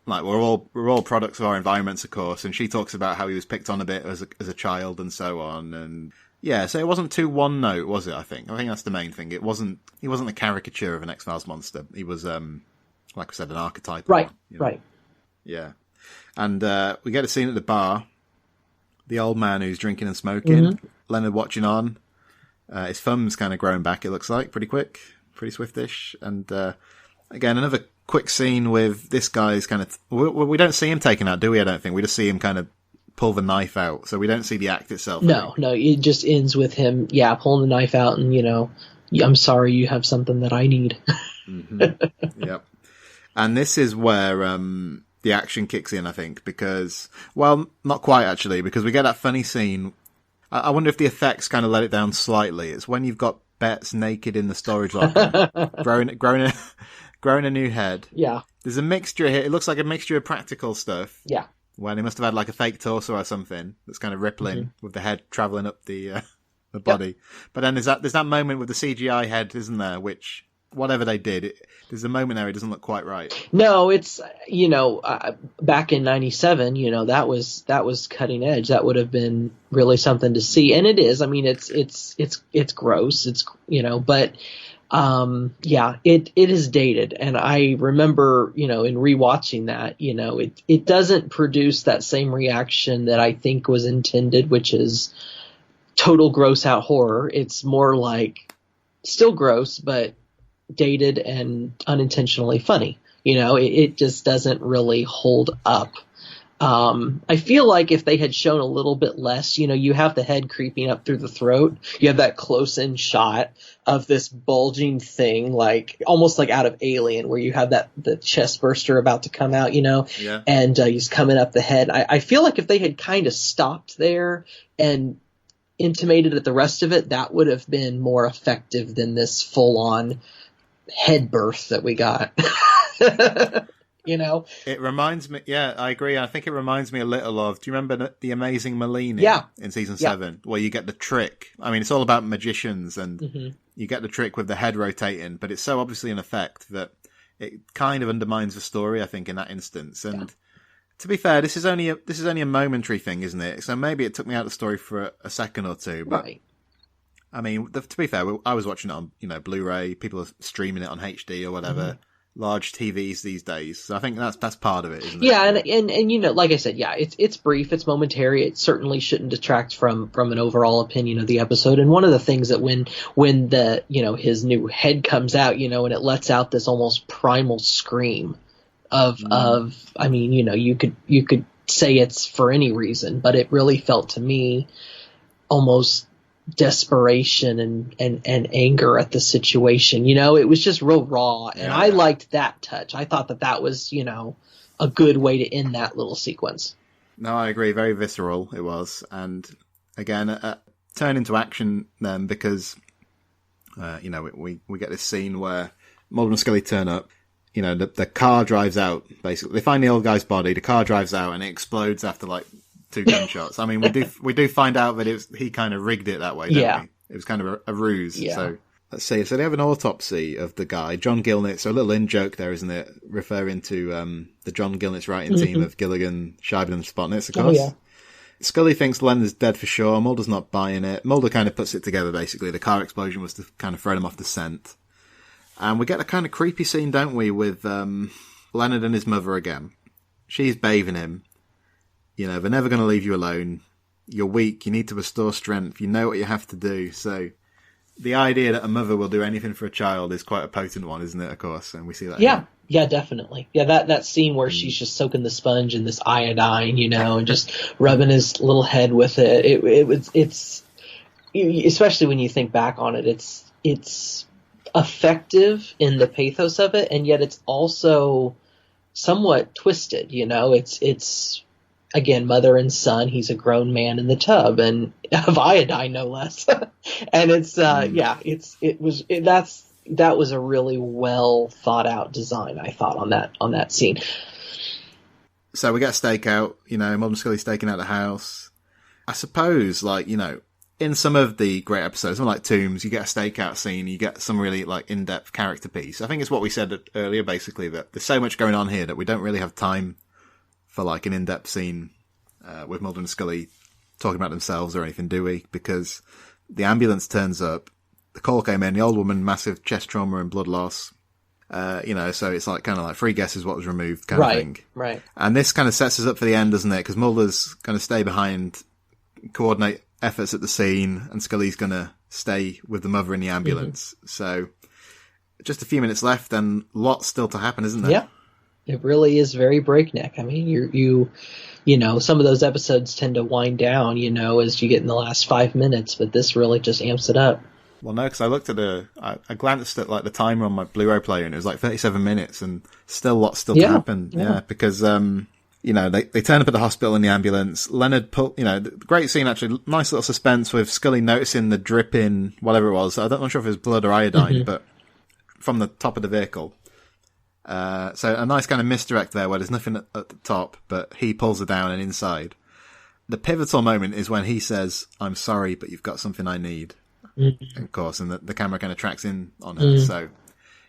like we're all products of our environments, of course, and she talks about how he was picked on a bit as a child and so on, and yeah, so it wasn't too one note, was it? I think that's the main thing. He wasn't a caricature of an X-Files monster. He was, like I said, an archetype. Right, right. Yeah, and we get a scene at the bar. The old man who's drinking and smoking, Leonard watching on. His thumb's kind of growing back. It looks like pretty quick, pretty swiftish, and again another quick scene with this guy's kind of... We don't see him taken out, do we? I don't think. We just see him kind of pull the knife out, so we don't see the act itself. No, it just ends with him, pulling the knife out and, I'm sorry, you have something that I need. Yep. And this is where the action kicks in, I think, because... Well, not quite, actually, because we get that funny scene. I wonder if the effects kind of let it down slightly. It's when you've got Betts naked in the storage locker, growing a new head. Yeah. There's a mixture here. It looks like a mixture of practical stuff. Yeah. When he must have had like a fake torso or something that's kind of rippling with the head travelling up the body. Yep. But then there's that moment with the CGI head, isn't there? Which, whatever they did, there's a moment there it doesn't look quite right. No, it's, back in 97, that was cutting edge. That would have been really something to see. And it is. I mean, it's gross. It's, but... it is dated, and I remember, in rewatching that, it doesn't produce that same reaction that I think was intended, which is total gross out horror. It's more like still gross, but dated and unintentionally funny. It just doesn't really hold up. I feel like if they had shown a little bit less, you have the head creeping up through the throat. You have that close-in shot of this bulging thing, like almost like out of Alien, where you have the chest burster about to come out, Yeah. And he's coming up the head. I feel like if they had kind of stopped there and intimated at the rest of it, that would have been more effective than this full-on head birth that we got. It reminds me, I agree. I think it reminds me a little of, do you remember The Amazing Marlene in season 7, where you get the trick? I mean, it's all about magicians and you get the trick with the head rotating, but it's so obviously an effect that it kind of undermines the story, I think, in that instance. And to be fair, this is only a momentary thing, isn't it? So maybe it took me out of the story for a second or two, but right. I mean, to be fair, I was watching it on, Blu-ray, people are streaming it on HD or whatever. Large TVs these days. So I think that's part of it, isn't it? Yeah, and like I said, it's brief, it's momentary. It certainly shouldn't detract from an overall opinion of the episode. And one of the things that when the his new head comes out, and it lets out this almost primal scream of I mean, you could say it's for any reason, but it really felt to me almost desperation and anger at the situation. It was just real raw, and I liked that touch. I thought that was, a good way to end that little sequence. No, I agree. Very visceral it was. And again, turn into action then, because, we get this scene where Mulder and Scully turn up. you know, the car drives out, basically. They find the old guy's body, the car drives out, and it explodes after, like, 2 gunshots. I mean, we do find out that he kind of rigged it that way, don't we? It was kind of a ruse. Yeah. So, let's see. So they have an autopsy of the guy, John Gilnitz. So a little in-joke there, isn't it? Referring to the John Gilnitz writing team of Gilligan, Scheiben and Spotnitz, of course. Oh, yeah. Scully thinks Leonard's dead for sure. Mulder's not buying it. Mulder kind of puts it together, basically. The car explosion was to kind of throw them off the scent. And we get a kind of creepy scene, don't we, with Leonard and his mother again. She's bathing him. You know, they're never going to leave you alone. You're weak. You need to restore strength. You know what you have to do. So the idea that a mother will do anything for a child is quite a potent one, isn't it, of course? And we see that. Yeah. Here. Yeah, definitely. Yeah, that scene where she's just soaking the sponge in this iodine, you know, and just rubbing his little head with it. It's especially when you think back on it, it's effective in the pathos of it, and yet it's also somewhat twisted, you know. It's again, mother and son. He's a grown man in the tub, and of iodine, no less. And it's that was a really well thought out design, I thought, on that scene. So we get a stakeout, you know, Mulder and Scully staking out the house. I suppose, like, you know, in some of the great episodes, something like Tombs, you get a stakeout scene, you get some really, like, in-depth character piece. I think it's what we said earlier, basically, that there's so much going on here that we don't really have time for, like, an in-depth scene with Mulder and Scully talking about themselves or anything, do we? Because the ambulance turns up. The call came in, the old woman, massive chest trauma and blood loss. You know, so it's like kind of like 3 guesses what was removed kind of thing. Right. And this kind of sets us up for the end, doesn't it? Because Mulder's going to stay behind, coordinate efforts at the scene, and Scully's going to stay with the mother in the ambulance. Mm-hmm. So just a few minutes left and lots still to happen, isn't there? Yeah. It really is very breakneck. I mean, you know, some of those episodes tend to wind down, you know, as you get in the last 5 minutes, but this really just amps it up. Well, no, because I looked at I glanced at like the timer on my Blu-ray player, and it was like 37 minutes, and still lots to happen. Yeah, because you know, they turn up at the hospital in the ambulance. Leonard you know, the great scene actually, nice little suspense with Scully noticing the dripping, whatever it was. I'm not sure if it was blood or iodine, but from the top of the vehicle. So a nice kind of misdirect there, where there's nothing at the top, but he pulls her down and inside. The pivotal moment is when he says, "I'm sorry, but you've got something I need." Of course, and the camera kind of tracks in on her. So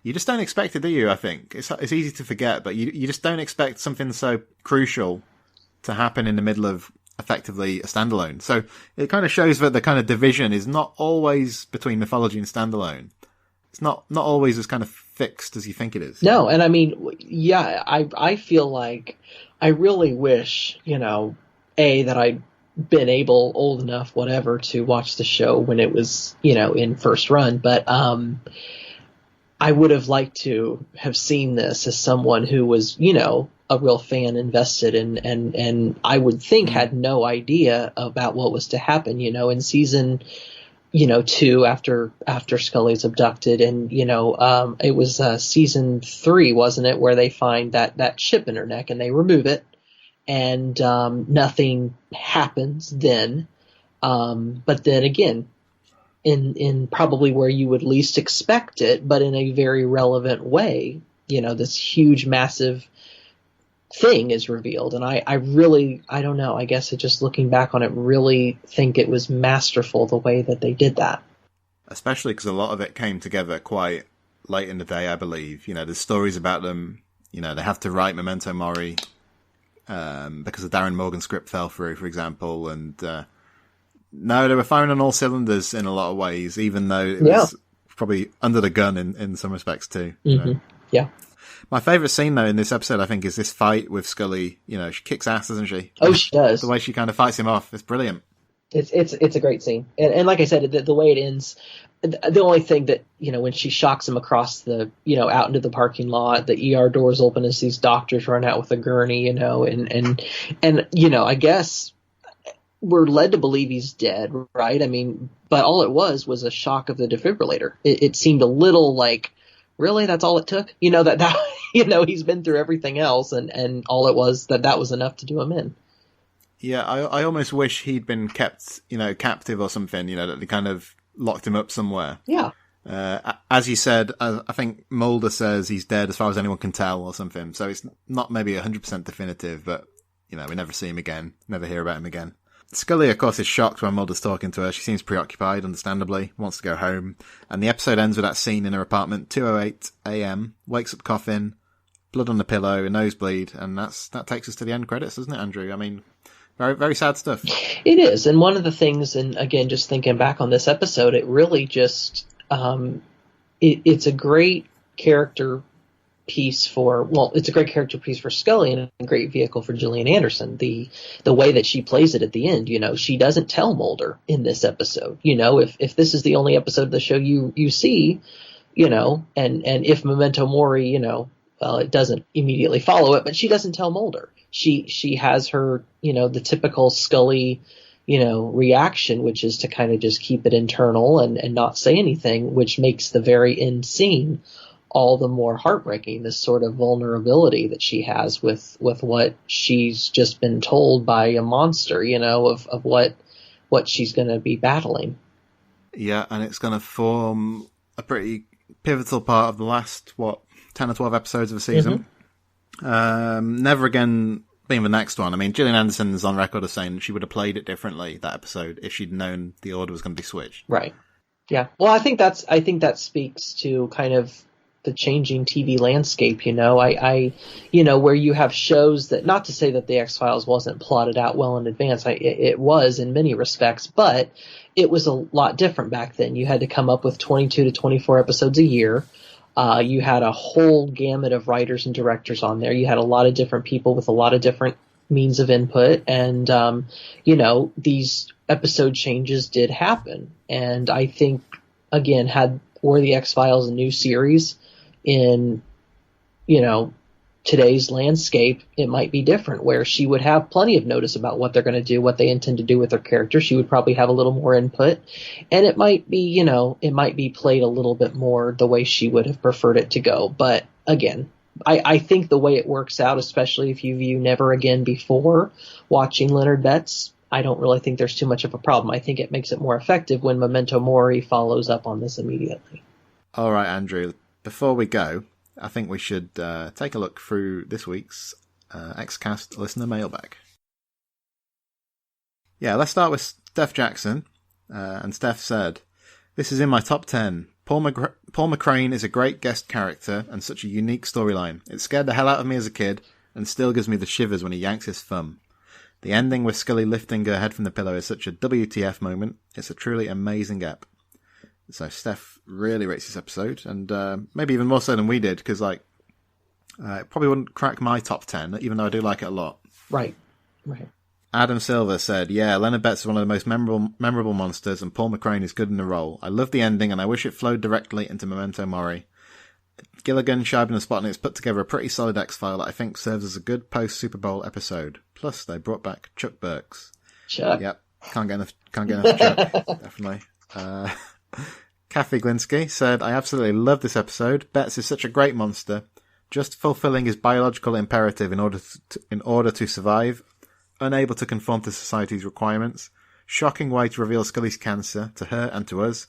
you just don't expect it, do you? I think it's easy to forget, but you just don't expect something so crucial to happen in the middle of effectively a standalone. So it kind of shows that the kind of division is not always between mythology and standalone. It's not always as kind of fixed as you think it is. No, and I mean, yeah, I feel like I really wish, you know, that I'd been old enough, whatever, to watch the show when it was, you know, in first run. But I would have liked to have seen this as someone who was, you know, a real fan, invested in, and I would think had no idea about what was to happen, you know, in season, you know, 2 after Scully's abducted. And, you know, it was season 3, wasn't it, where they find that chip in her neck and they remove it. And nothing happens then. But then again, in probably where you would least expect it, but in a very relevant way, you know, this huge, massive thing is revealed. And I don't know, I guess just looking back on it, really think it was masterful the way that they did that. Especially because a lot of it came together quite late in the day, I believe. You know, there's stories about them, you know, they have to write Memento Mori, because the Darren Morgan script fell through, for example, and no, they were firing on all cylinders in a lot of ways, even though it was probably under the gun in some respects too. You know? Yeah. My favourite scene though in this episode, I think, is this fight with Scully. You know, she kicks ass, doesn't she? Oh, she does. The way she kind of fights him off, it's brilliant. It's a great scene, and like I said, the way it ends. The only thing that, you know, when she shocks him across the, you know, out into the parking lot, the ER doors open as these doctors run out with a gurney, you know, and you know, I guess we're led to believe he's dead, right? I mean, but all it was a shock of the defibrillator. It seemed a little like, really, that's all it took? You know, that you know, he's been through everything else, and all it was that was enough to do him in. Yeah, I almost wish he'd been kept, you know, captive or something, you know, that they kind of locked him up somewhere. Yeah. As you said, I think Mulder says he's dead as far as anyone can tell or something. So it's not maybe 100% definitive, but, we never see him again, never hear about him again. Scully, of course, is shocked when Mulder's talking to her. She seems preoccupied, understandably, wants to go home. And the episode ends with that scene in her apartment, 2:08 a.m., wakes up coughing, blood on the pillow, a nosebleed, and that takes us to the end credits, doesn't it, Andrew? I mean, very, very sad stuff. It is, and one of the things, and again, just thinking back on this episode, it really just, it's a great character piece it's a great character piece for Scully and a great vehicle for Gillian Anderson. The way that she plays it at the end, she doesn't tell Mulder in this episode. If this is the only episode of the show you see, and if Memento Mori, well, it doesn't immediately follow it, but she doesn't tell Mulder. She has her, the typical Scully, reaction, which is to kind of just keep it internal and not say anything, which makes the very end scene all the more heartbreaking, this sort of vulnerability that she has with what she's just been told by a monster, of what she's going to be battling. Yeah, and it's going to form a pretty pivotal part of the last, 10 or 12 episodes of a season. Mm-hmm. Never again being the next one. I mean, Gillian Anderson is on record as saying she would have played it differently, that episode, if she'd known the order was going to be switched. Right. Yeah. Well, I think that speaks to kind of the changing TV landscape, where you have shows that, not to say that the X-Files wasn't plotted out well in advance, it was in many respects, but it was a lot different back then. You had to come up with 22 to 24 episodes a year. You had a whole gamut of writers and directors on there. You had a lot of different people with a lot of different means of input, and these episode changes did happen. And I think, again, were the X-Files a new series in, today's landscape, it might be different, where she would have plenty of notice about what they're going to do, what they intend to do with their character. She would probably have a little more input, and it might be played a little bit more the way she would have preferred it to go. But again, I think the way it works out, especially if you view Never Again before watching Leonard Betts, I don't really think there's too much of a problem. I think it makes it more effective when Memento Mori follows up on this immediately. All right, Andrew, before we go, I think we should take a look through this week's Xcast listener mailbag. Yeah, let's start with Steph Jackson. And Steph said, "This is in my top 10. Paul McCrane is a great guest character and such a unique storyline. It scared the hell out of me as a kid and still gives me the shivers when he yanks his thumb. The ending with Scully lifting her head from the pillow is such a WTF moment. It's a truly amazing ep." So Steph really rates this episode, and maybe even more so than we did, because it probably wouldn't crack my top 10, even though I do like it a lot. Right. Adam Silva said, "Yeah, Leonard Betts is one of the most memorable monsters, and Paul McCrane is good in the role. I love the ending, and I wish it flowed directly into Memento Mori. Gilligan, Scheib, and Spotnik's put together a pretty solid X-File that I think serves as a good post-Super Bowl episode. Plus, they brought back Chuck Burks." Chuck. Yep, can't get enough of Chuck, definitely. Cathy Glinski said, "I absolutely love this episode. Betts is such a great monster, just fulfilling his biological imperative in order to survive, unable to conform to society's requirements. Shocking way to reveal Scully's cancer to her and to us,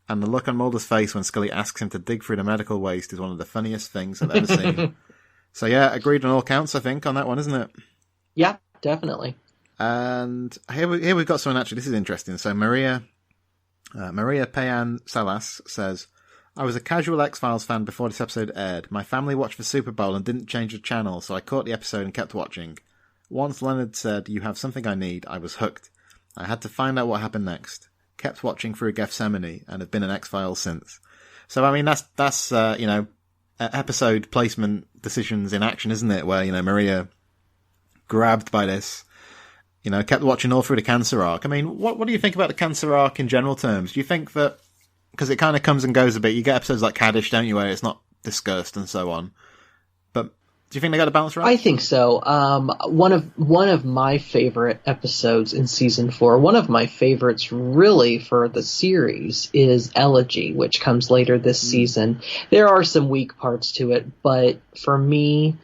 and the look on Mulder's face when Scully asks him to dig through the medical waste is one of the funniest things I've ever seen." So yeah, agreed on all counts, I think, on that one, isn't it? Yeah, definitely. And here we've got someone, actually, this is interesting. So Maria Payan Salas says, "I was a casual X-Files fan before this episode aired. My family watched the Super Bowl and didn't change the channel, so I caught the episode and kept watching. Once Leonard said, 'You have something I need,' I was hooked. I had to find out what happened next. Kept watching through Gethsemane and have been an X-Files since." So, I mean, that's episode placement decisions in action, isn't it? Where, Maria, grabbed by this, kept watching all through the cancer arc. I mean, what do you think about the cancer arc in general terms? Do you think that, because it kind of comes and goes a bit, you get episodes like Kaddish, don't you, where it's not discussed and so on. But do you think they got a balance right? I think so. One of my favorite episodes in season 4, one of my favorites really for the series, is Elegy, which comes later this season. There are some weak parts to it, but for me,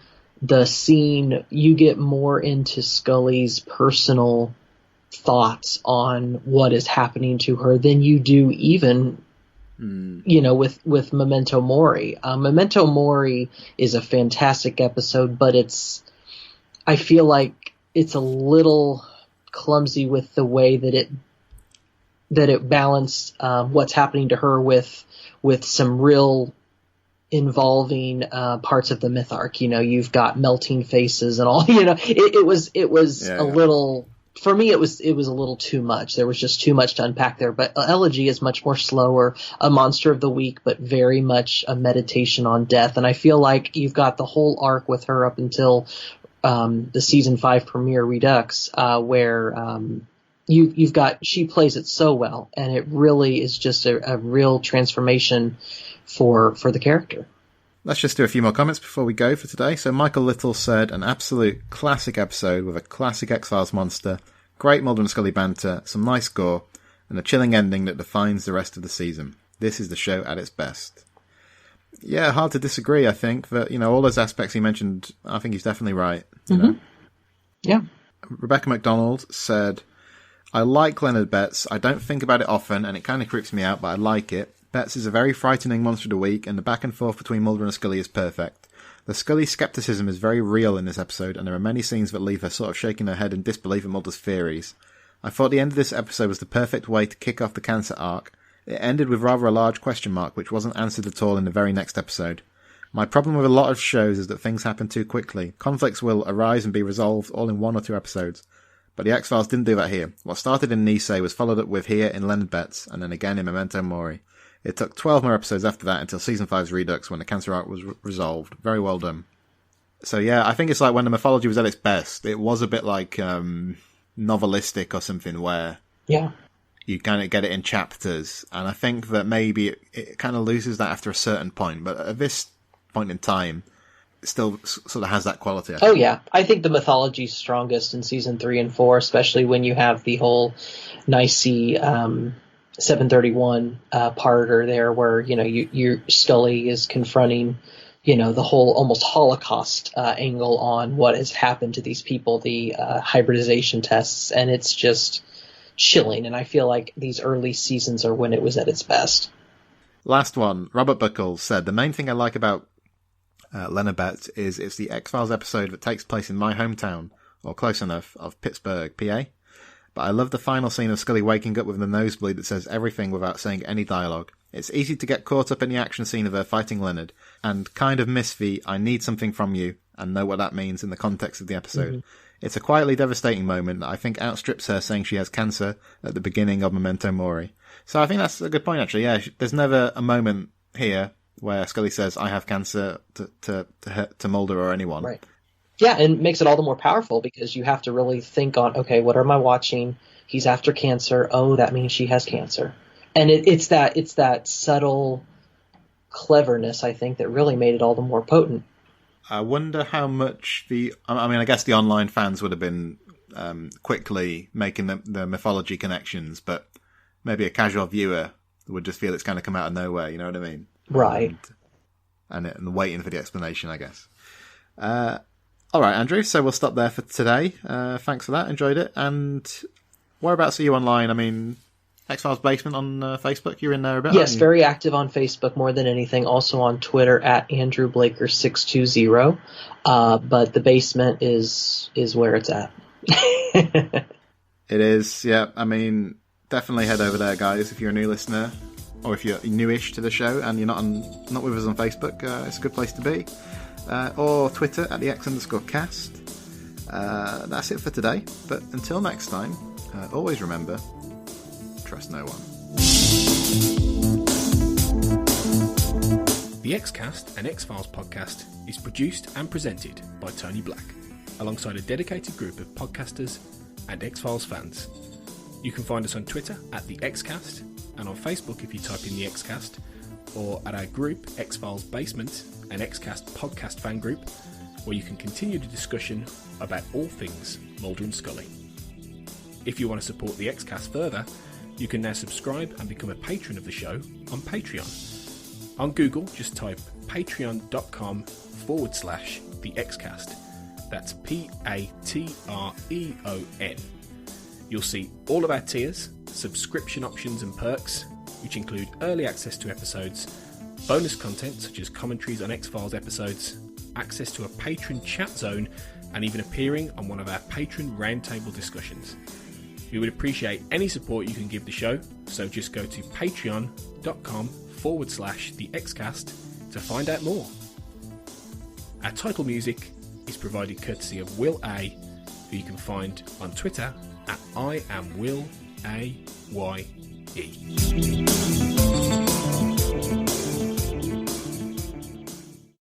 the scene, you get more into Scully's personal thoughts on what is happening to her than you do even with Memento Mori. Memento Mori is a fantastic episode, but I feel like it's a little clumsy with the way that it balanced what's happening to her with some real involving parts of the myth arc. You've got melting faces and all. It was a little. For me, it was a little too much. There was just too much to unpack there. But Elegy is much more slower, a monster of the week, but very much a meditation on death. And I feel like you've got the whole arc with her up until the season 5 premiere Redux, where she plays it so well, and it really is just a real transformation for the character. Let's just do a few more comments before we go for today. So Michael Little said, an absolute classic episode with a classic X-Files monster, great Mulder and Scully banter, some nice gore, and a chilling ending that defines the rest of the season. This is the show at its best. Yeah, hard to disagree, I think. But, all those aspects he mentioned, I think he's definitely right. You know? Yeah. Rebecca McDonald said, I like Leonard Betts. I don't think about it often, and it kind of creeps me out, but I like it. Betts is a very frightening monster of the week, and the back and forth between Mulder and Scully is perfect. The Scully skepticism is very real in this episode, and there are many scenes that leave her sort of shaking her head in disbelief at Mulder's theories. I thought the end of this episode was the perfect way to kick off the cancer arc. It ended with rather a large question mark, which wasn't answered at all in the very next episode. My problem with a lot of shows is that things happen too quickly. Conflicts will arise and be resolved all in 1 or 2 episodes. But the X-Files didn't do that here. What started in Nisei was followed up with here in Leonard Betts, and then again in Memento Mori. It took 12 more episodes after that until Season 5's Redux, when the cancer arc was resolved. Very well done. So yeah, I think it's like when the mythology was at its best, it was a bit like novelistic or something, where you kind of get it in chapters. And I think that maybe it kind of loses that after a certain point. But at this point in time, it still sort of has that quality. Oh yeah, I think the mythology's strongest in Season 3 and 4, especially when you have the whole Nicey 731 parter there, where your Scully is confronting the whole almost Holocaust angle on what has happened to these people, the hybridization tests, and it's just chilling. And I feel like these early seasons are when it was at its best. Last one, Robert Buckles said, the main thing I like about Leonard Betts is it's the X-Files episode that takes place in my hometown, or close enough, of Pittsburgh, PA. But I love the final scene of Scully waking up with the nosebleed that says everything without saying any dialogue. It's easy to get caught up in the action scene of her fighting Leonard, and kind of miss the I need something from you, and know what that means in the context of the episode. It's a quietly devastating moment that I think outstrips her saying she has cancer at the beginning of Memento Mori. So I think that's a good point, actually. Yeah, there's never a moment here where Scully says, I have cancer to Mulder or anyone. Right. Yeah, and it makes it all the more powerful because you have to really think on, okay, what am I watching? He's after cancer. Oh, that means she has cancer. And it's that subtle cleverness, I think, that really made it all the more potent. I wonder how much I guess the online fans would have been quickly making the mythology connections, but maybe a casual viewer would just feel it's kind of come out of nowhere, you know what I mean? Right. And waiting for the explanation, I guess. All right, Andrew, so we'll stop there for today. Thanks for that. Enjoyed it. And whereabouts are you online? I mean, X-Files Basement on Facebook? You're in there a bit? Yes, very active on Facebook more than anything. Also on Twitter at AndrewBlaker620. But the basement is where it's at. It is, yeah. I mean, definitely head over there, guys, if you're a new listener. Or if you're newish to the show and you're not with us on Facebook, it's a good place to be. Or Twitter at the X_cast. That's it for today. But until next time, always remember, trust no one. The Xcast, an X-Files podcast, is produced and presented by Tony Black, alongside a dedicated group of podcasters and X-Files fans. You can find us on Twitter at the Xcast, and on Facebook if you type in the Xcast, or at our group X-Files Basement, an Xcast podcast fan group, where you can continue the discussion about all things Mulder and Scully. If you want to support the Xcast further, you can now subscribe and become a patron of the show on Patreon. On Google, just type patreon.com/the Xcast. That's Patreon. You'll see all of our tiers, subscription options and perks, which include early access to episodes, bonus content such as commentaries on X-Files episodes, access to a patron chat zone, and even appearing on one of our patron roundtable discussions. We would appreciate any support you can give the show, so just go to patreon.com/thexcast to find out more. Our title music is provided courtesy of Will A, who you can find on Twitter at IamWillAYE.